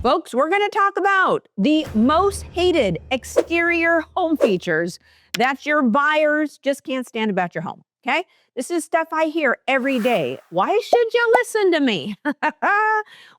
Folks, we're going to talk about the most hated exterior home features that your buyers just can't stand about your home, okay? This is stuff I hear every day. Why should you listen to me?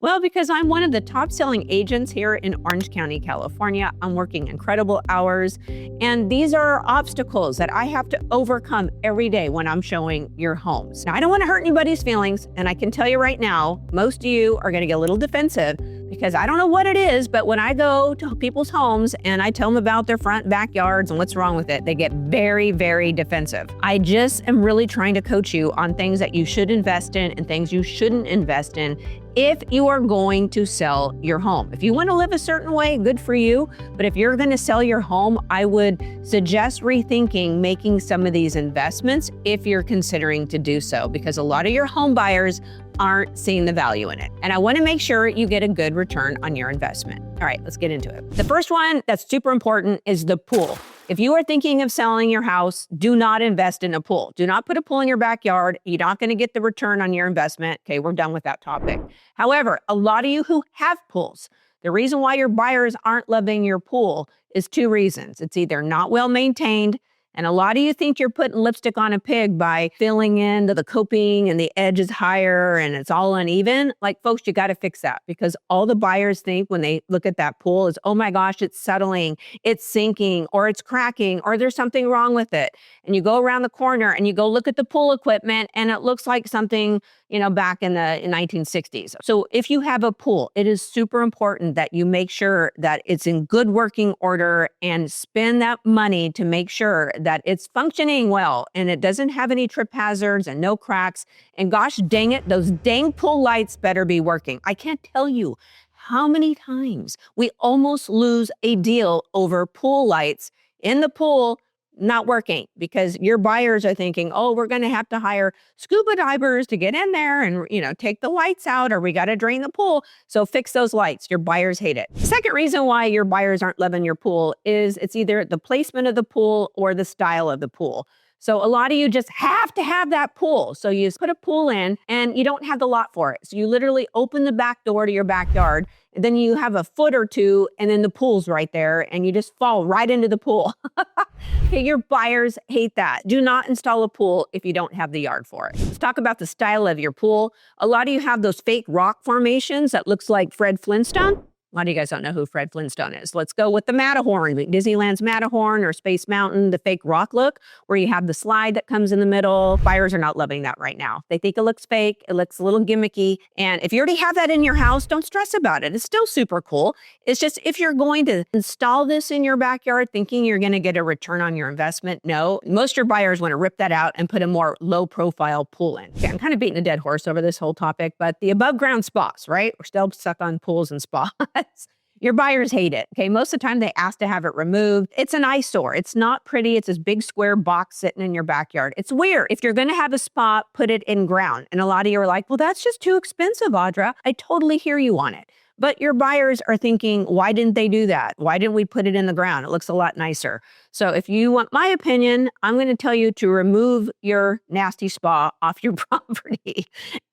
Well, because I'm one of the top selling agents here in Orange County, California. I'm working incredible hours, and these are obstacles that I have to overcome every day when I'm showing your homes. Now, I don't want to hurt anybody's feelings, and I can tell you right now, most of you are going to get a little defensive because I don't know what it is, but when I go to people's homes and I tell them about their front backyards and what's wrong with it, they get very, very defensive. I just am really trying to coach you on things that you should invest in and things you shouldn't invest in if you are going to sell your home. If you want to live a certain way, good for you. But if you're going to sell your home, I would suggest rethinking making some of these investments if you're considering to do so, because a lot of your home buyers aren't seeing the value in it. And I want to make sure you get a good return on your investment. All right, let's get into it. The first one that's super important is the pool. If you are thinking of selling your house, do not invest in a pool. Do not put a pool in your backyard. You're not going to get the return on your investment. Okay, we're done with that topic. However, a lot of you who have pools, the reason why your buyers aren't loving your pool is two reasons. It's either not well maintained, and a lot of you think you're putting lipstick on a pig by filling in the coping and the edge is higher and it's all uneven. Like, folks, you got to fix that, because all the buyers think when they look at that pool is, oh my gosh, it's settling, it's sinking, or it's cracking, or there's something wrong with it. And you go around the corner and you go look at the pool equipment and it looks like something, back in the 1960s. So if you have a pool, it is super important that you make sure that it's in good working order and spend that money to make sure that it's functioning well and it doesn't have any trip hazards and no cracks. And gosh dang it, those dang pool lights better be working. I can't tell you how many times we almost lose a deal over pool lights in the pool not working, because your buyers are thinking, oh, we're going to have to hire scuba divers to get in there and, take the lights out, or we got to drain the pool. So fix those lights. Your buyers hate it. Second reason why your buyers aren't loving your pool is it's either the placement of the pool or the style of the pool. So a lot of you just have to have that pool. So you put a pool in and you don't have the lot for it. So you literally open the back door to your backyard, and then you have a foot or two and then the pool's right there and you just fall right into the pool. Okay, your buyers hate that. Do not install a pool if you don't have the yard for it. Let's talk about the style of your pool. A lot of you have those fake rock formations that looks like Fred Flintstone. A lot of you guys don't know who Fred Flintstone is. Let's go with the Matterhorn, Disneyland's Matterhorn or Space Mountain, the fake rock look, where you have the slide that comes in the middle. Buyers are not loving that right now. They think it looks fake. It looks a little gimmicky. And if you already have that in your house, don't stress about it. It's still super cool. It's just, if you're going to install this in your backyard thinking you're going to get a return on your investment, no. Most of your buyers want to rip that out and put a more low profile pool in. Okay, I'm kind of beating a dead horse over this whole topic, but the above ground spas, right? We're still stuck on pools and spas. Your buyers hate it. Okay, most of the time they ask to have it removed. It's an eyesore. It's not pretty. It's this big square box sitting in your backyard. It's weird. If you're going to have a spa, put it in ground. And a lot of you are like, well, that's just too expensive, Audra. I totally hear you on it. But your buyers are thinking, why didn't they do that? Why didn't we put it in the ground? It looks a lot nicer. So if you want my opinion, I'm going to tell you to remove your nasty spa off your property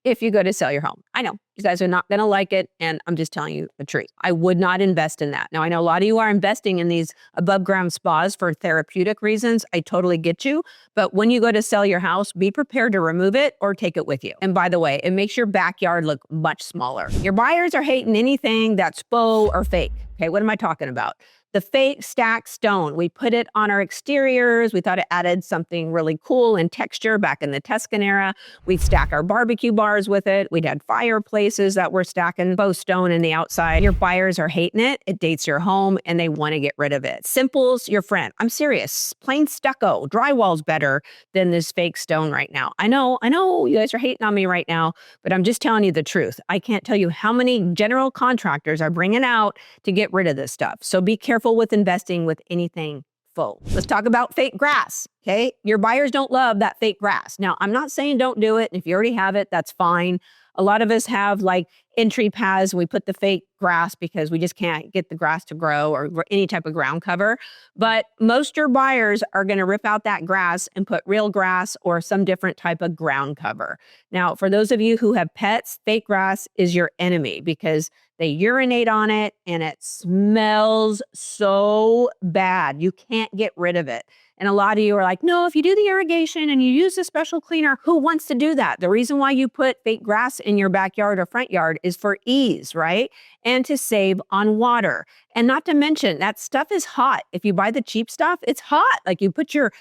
if you go to sell your home. I know you guys are not going to like it, and I'm just telling you the truth. I would not invest in that. Now, I know a lot of you are investing in these above ground spas for therapeutic reasons. I totally get you. But when you go to sell your house, be prepared to remove it or take it with you. And by the way, it makes your backyard look much smaller. Your buyers are hating anything that's faux or fake. Okay, what am I talking about? The fake stacked stone. We put it on our exteriors. We thought it added something really cool in texture back in the Tuscan era. We'd stack our barbecue bars with it. We'd had fireplaces that were stacking faux stone in the outside. Your buyers are hating it. It dates your home and they want to get rid of it. Simple's your friend. I'm serious. Plain stucco. Drywall's better than this fake stone right now. I know you guys are hating on me right now, but I'm just telling you the truth. I can't tell you how many general contractors are bringing out to get rid of this stuff. So be careful with investing with anything faux. Let's talk about fake grass, okay? Your buyers don't love that fake grass. Now, I'm not saying don't do it. If you already have it, that's fine. A lot of us have like entry paths. We put the fake grass because we just can't get the grass to grow or any type of ground cover. But most your buyers are going to rip out that grass and put real grass or some different type of ground cover. Now, for those of you who have pets, fake grass is your enemy because they urinate on it and it smells so bad. You can't get rid of it. And a lot of you are like, no, if you do the irrigation and you use a special cleaner, who wants to do that? The reason why you put fake grass in your backyard or front yard is for ease, right? And to save on water. And not to mention that stuff is hot. If you buy the cheap stuff, it's hot. Like you put your,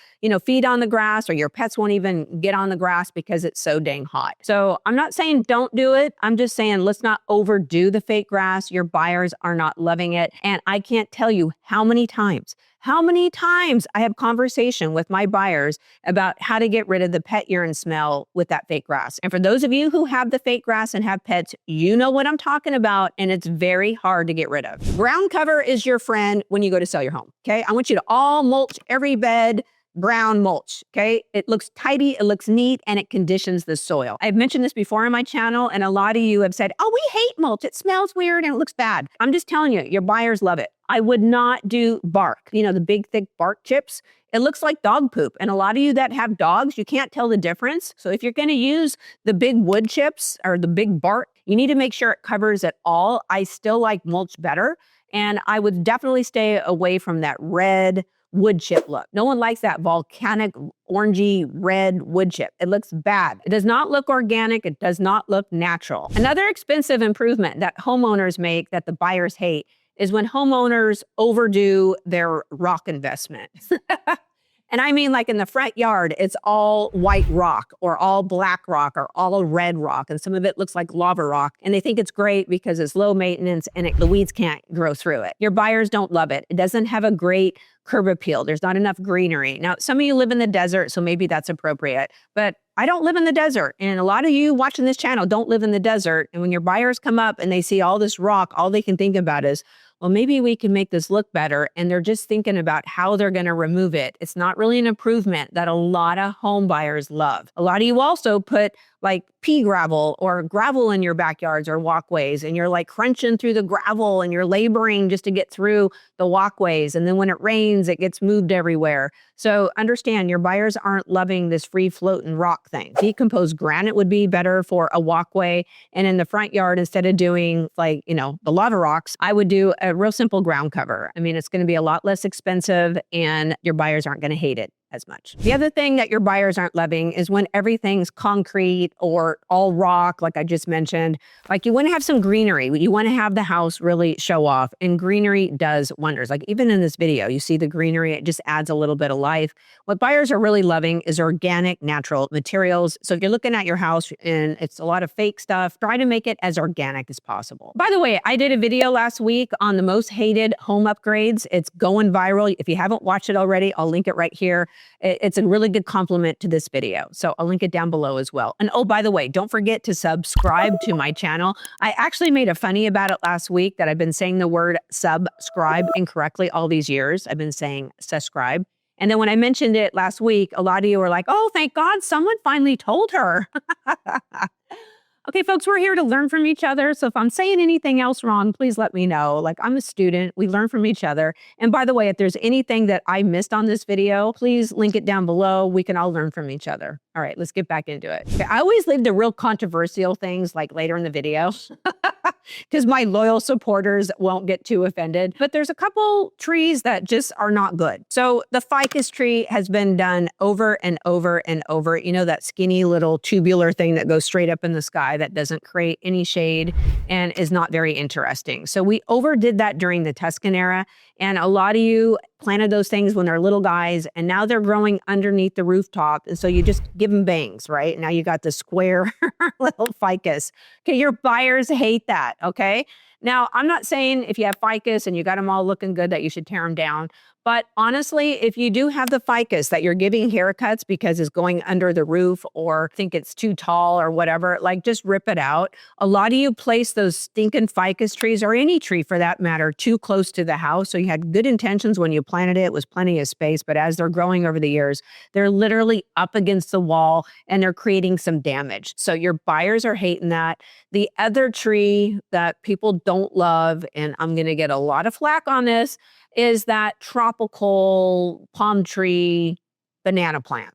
feet on the grass or your pets won't even get on the grass because it's so dang hot. So I'm not saying don't do it. I'm just saying let's not overdo the fake grass. Your buyers are not loving it. And I can't tell you how many times I have conversation with my buyers about how to get rid of the pet urine smell with that fake grass. And for those of you who have the fake grass and have pets, you know what I'm talking about, and it's very hard to get rid of. Ground cover is your friend when you go to sell your home, okay? I want you to all mulch every bed, brown mulch, okay? It looks tidy, it looks neat, and it conditions the soil. I've mentioned this before on my channel, and a lot of you have said, oh, we hate mulch. It smells weird and it looks bad. I'm just telling you, your buyers love it. I would not do bark, the big, thick bark chips. It looks like dog poop. And a lot of you that have dogs, you can't tell the difference. So if you're going to use the big wood chips or the big bark, you need to make sure it covers it all. I still like mulch better. And I would definitely stay away from that red wood chip look. No one likes that volcanic orangey red wood chip. It looks bad. It does not look organic. It does not look natural. Another expensive improvement that homeowners make that the buyers hate is when homeowners overdo their rock investment. And I mean, like in the front yard, it's all white rock or all black rock or all red rock. And some of it looks like lava rock. And they think it's great because it's low maintenance and the weeds can't grow through it. Your buyers don't love it. It doesn't have a great curb appeal. There's not enough greenery. Now, some of you live in the desert, so maybe that's appropriate. But I don't live in the desert. And a lot of you watching this channel don't live in the desert. And when your buyers come up and they see all this rock, all they can think about is, well, maybe we can make this look better. And they're just thinking about how they're going to remove it. It's not really an improvement that a lot of home buyers love. A lot of you also put like pea gravel or gravel in your backyards or walkways, and you're like crunching through the gravel and you're laboring just to get through the walkways. And then when it rains, it gets moved everywhere. So understand your buyers aren't loving this free floating rock thing. Decomposed granite would be better for a walkway. And in the front yard, instead of doing like, the lava rocks, I would do a real simple ground cover. I mean, it's going to be a lot less expensive and your buyers aren't going to hate it as much. The other thing that your buyers aren't loving is when everything's concrete or all rock, like I just mentioned. Like you want to have some greenery. You want to have the house really show off, and greenery does wonders. Like even in this video, you see the greenery, it just adds a little bit of life. What buyers are really loving is organic, natural materials. So if you're looking at your house and it's a lot of fake stuff, try to make it as organic as possible. By the way, I did a video last week on the most hated home upgrades. It's going viral. If you haven't watched it already, I'll link it right here. It's a really good complement to this video. So I'll link it down below as well. And oh, by the way, don't forget to subscribe to my channel. I actually made a funny about it last week that I've been saying the word subscribe incorrectly all these years. I've been saying subscribe. And then when I mentioned it last week, a lot of you were like, oh, thank God someone finally told her. Okay, folks, we're here to learn from each other. So if I'm saying anything else wrong, please let me know. Like, I'm a student. We learn from each other. And by the way, if there's anything that I missed on this video, please link it down below. We can all learn from each other. All right, let's get back into it. Okay, I always leave the real controversial things like later in the video because my loyal supporters won't get too offended. But there's a couple trees that just are not good. So the ficus tree has been done over and over and over. You know, that skinny little tubular thing that goes straight up in the sky that doesn't create any shade and is not very interesting. So we overdid that during the Tuscan era. And a lot of you planted those things when they're little guys, and now they're growing underneath the rooftop. And so you just give them bangs, right? Now you got the square little ficus. Okay, your buyers hate that, okay? Now, I'm not saying if you have ficus and you got them all looking good that you should tear them down, But honestly, if you do have the ficus that you're giving haircuts because it's going under the roof or think it's too tall or whatever, like just rip it out. A lot of you place those stinking ficus trees, or any tree for that matter, too close to the house. So you had good intentions when you planted it, was plenty of space, but as they're growing over the years, they're literally up against the wall and they're creating some damage. So your buyers are hating that. The other tree that people don't love, and I'm going to get a lot of flack on this, is that tropical palm tree banana plant.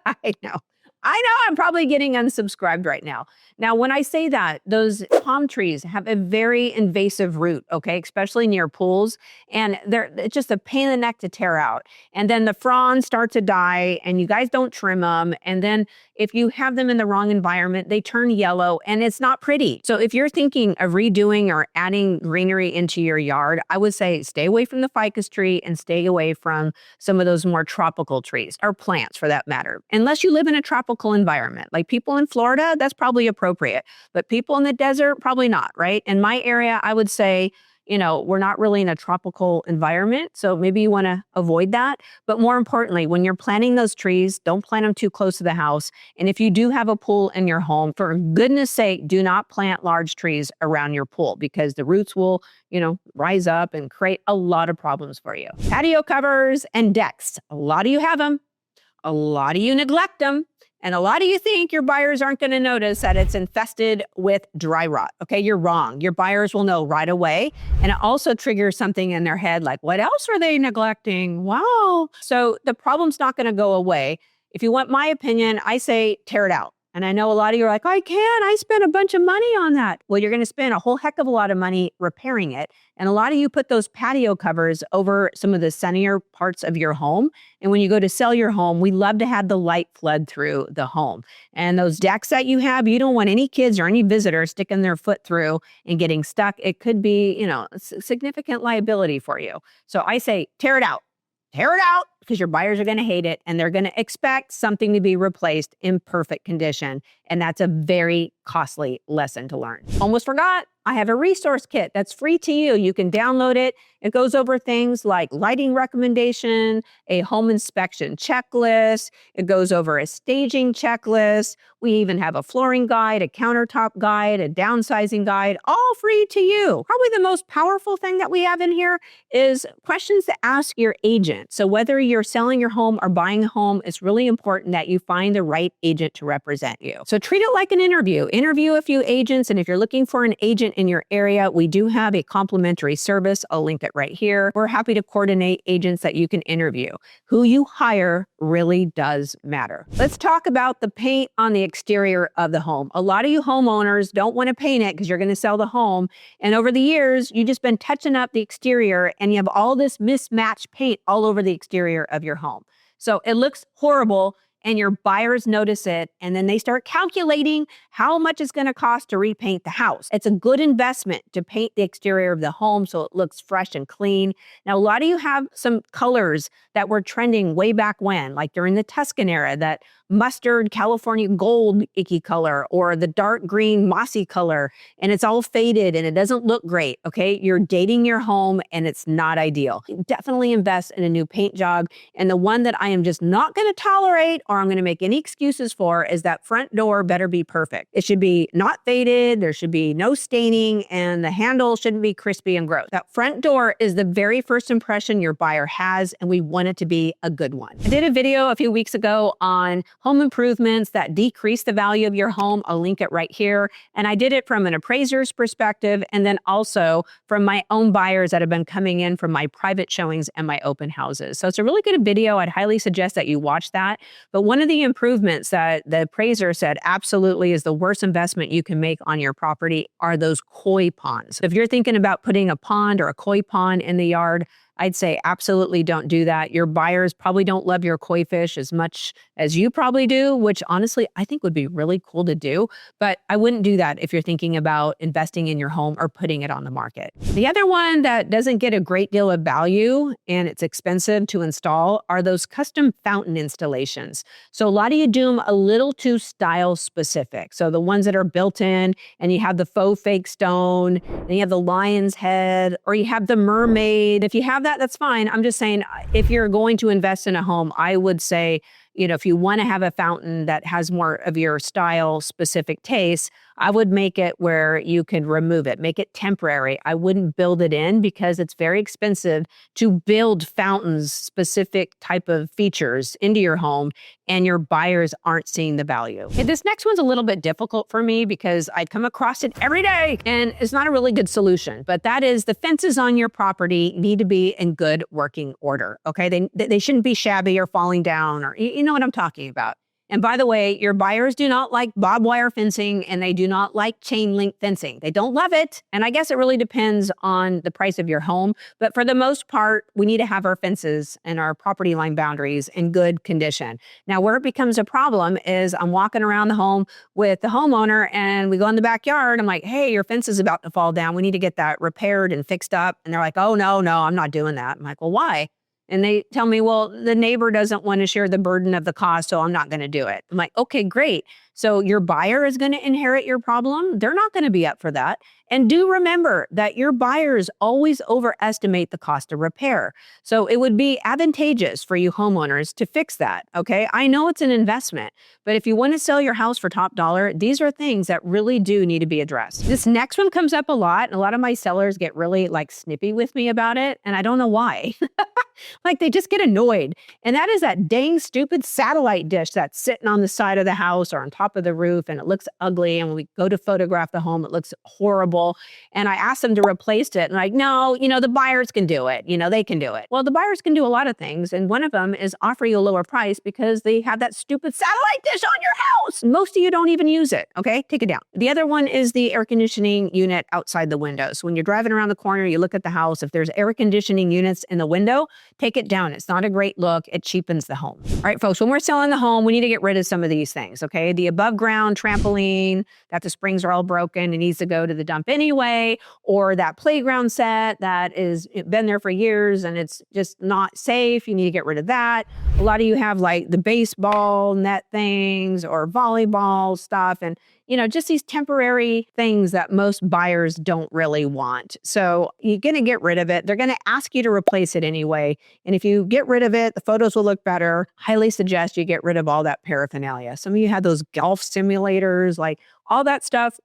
I know. I know I'm probably getting unsubscribed right now. Now, when I say that, those palm trees have a very invasive root, okay, especially near pools. And it's just a pain in the neck to tear out. And then the fronds start to die and you guys don't trim them. And then if you have them in the wrong environment, they turn yellow and it's not pretty. So if you're thinking of redoing or adding greenery into your yard, I would say stay away from the ficus tree and stay away from some of those more tropical trees or plants for that matter. Unless you live in a tropical environment, like people in Florida, that's probably appropriate, but people in the desert, probably not, right? In my area, I would say, we're not really in a tropical environment, so maybe you want to avoid that. But more importantly, when you're planting those trees, don't plant them too close to the house. And if you do have a pool in your home, for goodness sake, do not plant large trees around your pool because the roots will, rise up and create a lot of problems for you. Patio covers and decks. A lot of you have them. A lot of you neglect them. And a lot of you think your buyers aren't going to notice that it's infested with dry rot. Okay, you're wrong. Your buyers will know right away. And it also triggers something in their head like, what else are they neglecting? Wow. So the problem's not going to go away. If you want my opinion, I say tear it out. And I know a lot of you are like, I can't. I spent a bunch of money on that. Well, you're going to spend a whole heck of a lot of money repairing it. And a lot of you put those patio covers over some of the sunnier parts of your home. And when you go to sell your home, we love to have the light flood through the home. And those decks that you have, you don't want any kids or any visitors sticking their foot through and getting stuck. It could be, a significant liability for you. So I say, tear it out. Tear it out because your buyers are going to hate it and they're going to expect something to be replaced in perfect condition. And that's a very costly lesson to learn. Almost forgot, I have a resource kit that's free to you. You can download it. It goes over things like lighting recommendation, a home inspection checklist. It goes over a staging checklist. We even have a flooring guide, a countertop guide, a downsizing guide, all free to you. Probably the most powerful thing that we have in here is questions to ask your agent. So whether you're selling your home or buying a home, it's really important that you find the right agent to represent you. So treat it like an interview. Interview a few agents. And if you're looking for an agent in your area, we do have a complimentary service. I'll link it right here. We're happy to coordinate agents that you can interview. Who you hire really does matter. Let's talk about the paint on the exterior of the home. A lot of you homeowners don't want to paint it because you're going to sell the home. And over the years, you've just been touching up the exterior and you have all this mismatched paint all over the exterior of your home. So it looks horrible and your buyers notice it, and then they start calculating how much it's going to cost to repaint the house. It's a good investment to paint the exterior of the home so it looks fresh and clean. Now, a lot of you have some colors that were trending way back when, like during the Tuscan era, that mustard California gold icky color or the dark green mossy color, and it's all faded and it doesn't look great, okay? You're dating your home and it's not ideal. Definitely invest in a new paint job. And the one that I am just not going to tolerate or I'm going to make any excuses for is that front door better be perfect. It should be not faded, there should be no staining, and the handle shouldn't be crispy and gross. That front door is the very first impression your buyer has, and we want it to be a good one. I did a video a few weeks ago on home improvements that decrease the value of your home. I'll link it right here. And I did it from an appraiser's perspective and then also from my own buyers that have been coming in from my private showings and my open houses. So it's a really good video. I'd highly suggest that you watch that. But one of the improvements that the appraiser said absolutely is the worst investment you can make on your property are those koi ponds. If you're thinking about putting a pond or a koi pond in the yard, I'd say absolutely don't do that. Your buyers probably don't love your koi fish as much as you probably do, which honestly, I think would be really cool to do. But I wouldn't do that if you're thinking about investing in your home or putting it on the market. The other one that doesn't get a great deal of value and it's expensive to install are those custom fountain installations. So a lot of you do them a little too style specific. So the ones that are built in and you have the faux fake stone, and you have the lion's head, or you have the mermaid. If you have have that, that's fine. I'm just saying, if you're going to invest in a home, I would say, if you want to have a fountain that has more of your style specific taste, I would make it where you can remove it, make it temporary. I wouldn't build it in because it's very expensive to build fountains, specific type of features into your home, and your buyers aren't seeing the value. And this next one's a little bit difficult for me because I come across it every day and it's not a really good solution, but that is the fences on your property need to be in good working order, okay? They shouldn't be shabby or falling down, or you know what I'm talking about. And by the way, your buyers do not like barbed wire fencing and they do not like chain link fencing. They don't love it. And I guess it really depends on the price of your home. But for the most part, we need to have our fences and our property line boundaries in good condition. Now, where it becomes a problem is I'm walking around the home with the homeowner and we go in the backyard. I'm like, hey, your fence is about to fall down. We need to get that repaired and fixed up. And they're like, oh, no, I'm not doing that. I'm like, well, why? And they tell me, well, the neighbor doesn't want to share the burden of the cost, so I'm not going to do it. I'm like, okay, great. So your buyer is going to inherit your problem. They're not going to be up for that. And do remember that your buyers always overestimate the cost of repair. So it would be advantageous for you homeowners to fix that, okay? I know it's an investment, but if you want to sell your house for top dollar, these are things that really do need to be addressed. This next one comes up a lot, and a lot of my sellers get really snippy with me about it, and I don't know why. They just get annoyed. And that is that dang stupid satellite dish that's sitting on the side of the house or on top of the roof, and it looks ugly. And when we go to photograph the home, it looks horrible. And I asked them to replace it. And no, the buyers can do it. They can do it. Well, the buyers can do a lot of things. And one of them is offer you a lower price because they have that stupid satellite dish on your house. Most of you don't even use it. Okay, take it down. The other one is the air conditioning unit outside the window. So when you're driving around the corner, you look at the house. If there's air conditioning units in the window, take it down. It's not a great look. It cheapens the home. All right, folks, when we're selling the home, we need to get rid of some of these things, okay? The above ground trampoline that the springs are all broken and needs to go to the dump anyway, or that playground set that is been there for years and it's just not safe. You need to get rid of that. A lot of you have the baseball net things or volleyball stuff, and just these temporary things that most buyers don't really want. So you're going to get rid of it. They're going to ask you to replace it anyway. And if you get rid of it, the photos will look better. Highly suggest you get rid of all that paraphernalia. Some of you have those golf simulators, all that stuff.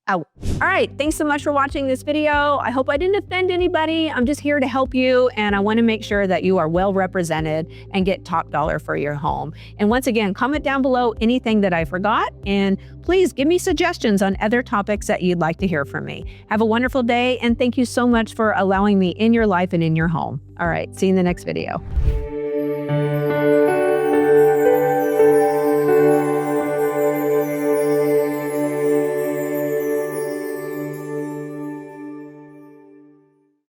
Out. All right, thanks so much for watching this video. I hope I didn't offend anybody. I'm just here to help you, and I want to make sure that you are well represented and get top dollar for your home. And once again, comment down below anything that I forgot, and please give me suggestions on other topics that you'd like to hear from me. Have a wonderful day, and thank you so much for allowing me in your life and in your home. All right, see you in the next video.